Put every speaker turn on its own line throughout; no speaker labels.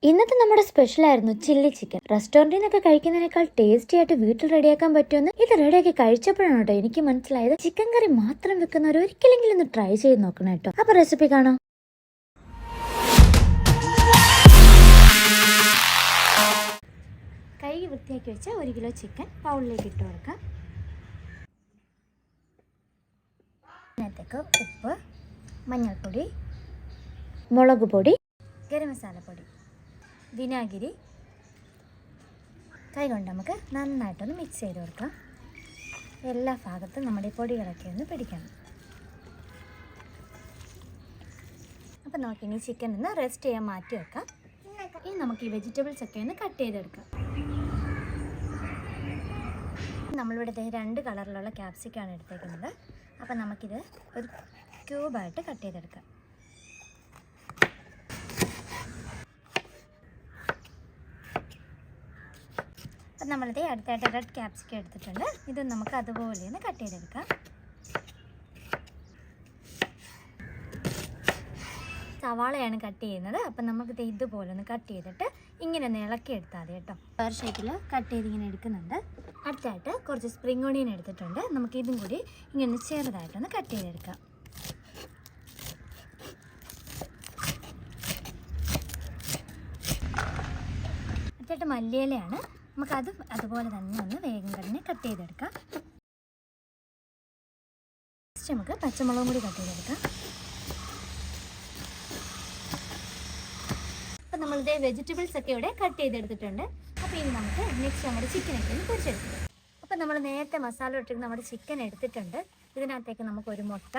ഇന്നത്തെ നമ്മുടെ സ്പെഷ്യൽ ആയിരുന്നു ചില്ലി ചിക്കൻ. റെസ്റ്റോറന്റിൽ നിന്നൊക്കെ കഴിക്കുന്നതിനേക്കാൾ ടേസ്റ്റി ആയിട്ട് വീട്ടിൽ റെഡിയാക്കാൻ പറ്റുമെന്ന് ഇത് റെഡിയാക്കി കഴിച്ചപ്പോഴാണ് കേട്ടോ എനിക്ക് മനസ്സിലായത്. ചിക്കൻ കറി മാത്രം വെക്കുന്നവർ ഒരിക്കലെങ്കിലും ഒന്ന് ട്രൈ ചെയ്ത് നോക്കണം കേട്ടോ. അപ്പൊ റെസിപ്പി കാണാം. കഴുകി വൃത്തിയാക്കി വെച്ച 1 കിലോ ചിക്കൻ ബൗളിലേക്ക് ഇട്ട് കൊടുക്കാം. അതിനകത്തേക്ക് ഉപ്പ്, മഞ്ഞൾപ്പൊടി, മുളക് പൊടി, ഗരം മസാലപ്പൊടി, വിനാഗിരി കൈകൊണ്ട് നമുക്ക് നന്നായിട്ടൊന്ന് മിക്സ് ചെയ്ത് കൊടുക്കാം. എല്ലാ ഭാഗത്തും നമ്മുടെ ഈ പൊടികളൊക്കെ ഒന്ന് പിടിക്കണം. അപ്പം നമുക്കിനി ചിക്കൻ ഒന്ന് റെസ്റ്റ് ചെയ്യാൻ മാറ്റി വെക്കാം. ഇനി നമുക്ക് ഈ വെജിറ്റബിൾസ് ഒക്കെ ഒന്ന് കട്ട് ചെയ്തെടുക്കാം. നമ്മളിവിടെ 2 കളറിലുള്ള ക്യാപ്സിക്കാണ് എടുത്തേക്കുന്നത്. അപ്പം നമുക്കിത് ഒരു ക്യൂബായിട്ട് കട്ട് ചെയ്തെടുക്കാം. അപ്പം നമ്മളിത് അടുത്തായിട്ട് റെഡ് ക്യാപ്സിക്കം എടുത്തിട്ടുണ്ട്. ഇത് നമുക്ക് അതുപോലെ ഒന്ന് കട്ട് ചെയ്തെടുക്കാം. സവാളയാണ് കട്ട് ചെയ്യുന്നത്. അപ്പം നമുക്കിത് ഇതുപോലെ ഒന്ന് കട്ട് ചെയ്തിട്ട് ഇങ്ങനെ ഒന്ന് ഇളക്കി എടുത്താൽ മതി കേട്ടോ. വേറെ ഷേപ്പിൽ കട്ട് ചെയ്ത് ഇങ്ങനെ എടുക്കുന്നുണ്ട്. അടുത്തായിട്ട് കുറച്ച് സ്പ്രിംഗ് ഓണിയൻ എടുത്തിട്ടുണ്ട്. നമുക്ക് ഇതും കൂടി ഇങ്ങനെ ചെറുതായിട്ടൊന്ന് കട്ട് ചെയ്തെടുക്കാം. അടുത്തായിട്ട് മല്ലിയിലയാണ്. നമുക്കതും അതുപോലെ തന്നെ ഒന്ന് വേഗം തന്നെ കട്ട് ചെയ്തെടുക്കാം. നെക്സ്റ്റ് നമുക്ക് പച്ചമുളകും കൂടി കട്ട് ചെയ്തെടുക്കാം. അപ്പം നമ്മളിത് വെജിറ്റബിൾസ് ഒക്കെ ഇവിടെ കട്ട് ചെയ്തെടുത്തിട്ടുണ്ട്. അപ്പോൾ ഇനി നമുക്ക് നെക്സ്റ്റ് നമ്മുടെ ചിക്കനൊക്കെ ഒന്ന് പൊരിച്ചെടുക്കാം. അപ്പം നമ്മൾ നേരത്തെ മസാല ഇട്ടിട്ട് നമ്മുടെ ചിക്കൻ എടുത്തിട്ടുണ്ട്. ഇതിനകത്തേക്ക് നമുക്കൊരു മുട്ട,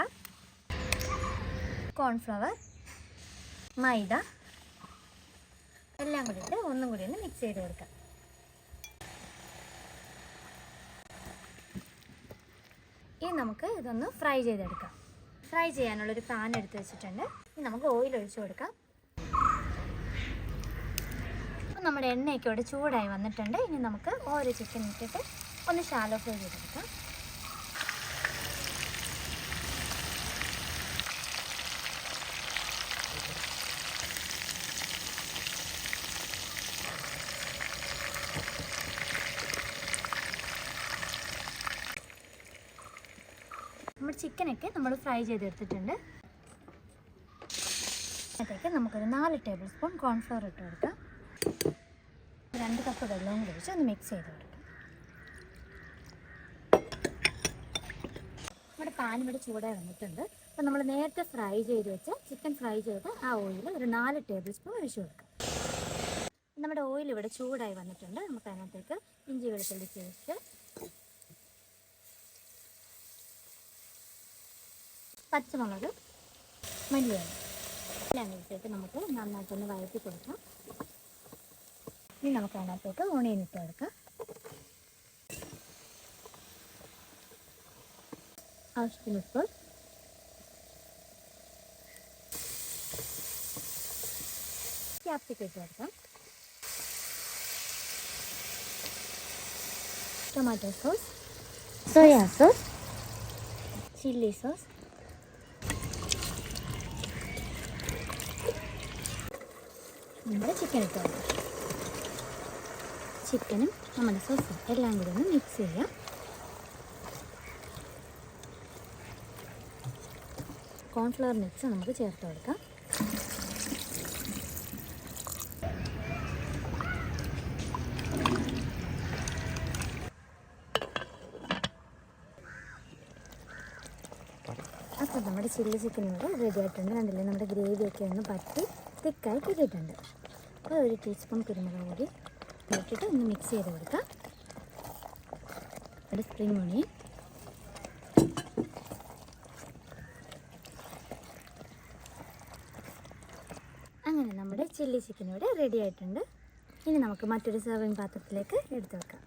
കോൺഫ്ലവർ, മൈദ എല്ലാം കൂടി ഇട്ട് ഒന്നും കൂടി ഒന്ന് മിക്സ് ചെയ്ത് കൊടുക്കാം. ഇനി നമുക്ക് ഇതൊന്ന് ഫ്രൈ ചെയ്തെടുക്കാം. ഫ്രൈ ചെയ്യാനുള്ളൊരു പാൻ എടുത്ത് വെച്ചിട്ടുണ്ട്. ഇനി നമുക്ക് ഓയിൽ ഒഴിച്ചു കൊടുക്കാം. അപ്പം നമ്മുടെ എണ്ണയൊക്കെ ഇവിടെ ചൂടായി വന്നിട്ടുണ്ട്. ഇനി നമുക്ക് ഓരോ ചിക്കൻ ഇട്ടിട്ട് ഒന്ന് ഷാലോ ഫ്രൈ ചെയ്തെടുക്കാം. നമ്മുടെ ചിക്കനൊക്കെ നമ്മൾ ഫ്രൈ ചെയ്തെടുത്തിട്ടുണ്ട്. അതിലേക്ക് നമുക്കൊരു 4 ടേബിൾ സ്പൂൺ കോൺഫ്ലവർ ഇട്ട് കൊടുക്കാം. 2 കപ്പ് വെള്ളവും കൂടി ഒഴിച്ച് ഒന്ന് മിക്സ് ചെയ്ത് കൊടുക്കാം. നമ്മുടെ പാൻ ഇവിടെ ചൂടായി വന്നിട്ടുണ്ട്. അപ്പോൾ നമ്മൾ നേരത്തെ ഫ്രൈ ചെയ്ത് വെച്ച ചിക്കൻ ഫ്രൈ ചെയ്ത് ആ ഓയിൽ ഒരു 4 ടേബിൾ സ്പൂൺ ഒഴിച്ച് കൊടുക്കാം. നമ്മുടെ ഓയിൽ ഇവിടെ ചൂടായി വന്നിട്ടുണ്ട്. നമുക്ക് അതിനകത്തേക്ക് ഇഞ്ചി വെളുത്തുള്ളി പേസ്റ്റ്, പച്ചമുളക്, മല്ലിയില എല്ലാം ഇട്ടിട്ട് നമുക്ക് നന്നായിട്ടൊന്ന് വഴറ്റി കൊടുക്കാം. ഇനി നമുക്ക് അതിനകത്തേക്ക് ഓണിയൻ ഇട്ട് കൊടുക്കാം. ആവശ്യത്തിന് ഉപ്പ്, ക്യാപ്സിക്കം ഇട്ട് കൊടുക്കാം. Tomato sauce, soya sauce, chilli sauce, നമ്മുടെ ചിക്കൻ ഇട്ട് കൊടുക്കാം. ചിക്കനും നമ്മുടെ സോസും എല്ലാം കൂടി ഒന്ന് മിക്സ് ചെയ്യാം. കോൺഫ്ലവർ മിക്സ് നമുക്ക് ചേർത്ത് കൊടുക്കാം. അപ്പോൾ നമ്മുടെ ചില്ലി ചിക്കൻ ഇവിടെ റെഡി ആയിട്ടുണ്ട്. കണ്ടില്ലേ, നമ്മുടെ ഗ്രേവിയൊക്കെ ഒന്ന് പറ്റി തിക്കായി കിട്ടിയിട്ടുണ്ട്. അപ്പോൾ 1 ടീസ്പൂൺ കുരുമുളക് പൊടി ഇട്ടിട്ട് ഒന്ന് മിക്സ് ചെയ്ത് കൊടുക്കാം. ഒരു സ്പ്രിംഗ് ഓണിയൻ, അങ്ങനെ നമ്മുടെ ചില്ലി ചിക്കൻ ഇവിടെ റെഡി ആയിട്ടുണ്ട്. ഇനി നമുക്ക് മറ്റൊരു സെർവിങ് പാത്രത്തിലേക്ക് എടുത്ത് വെക്കാം.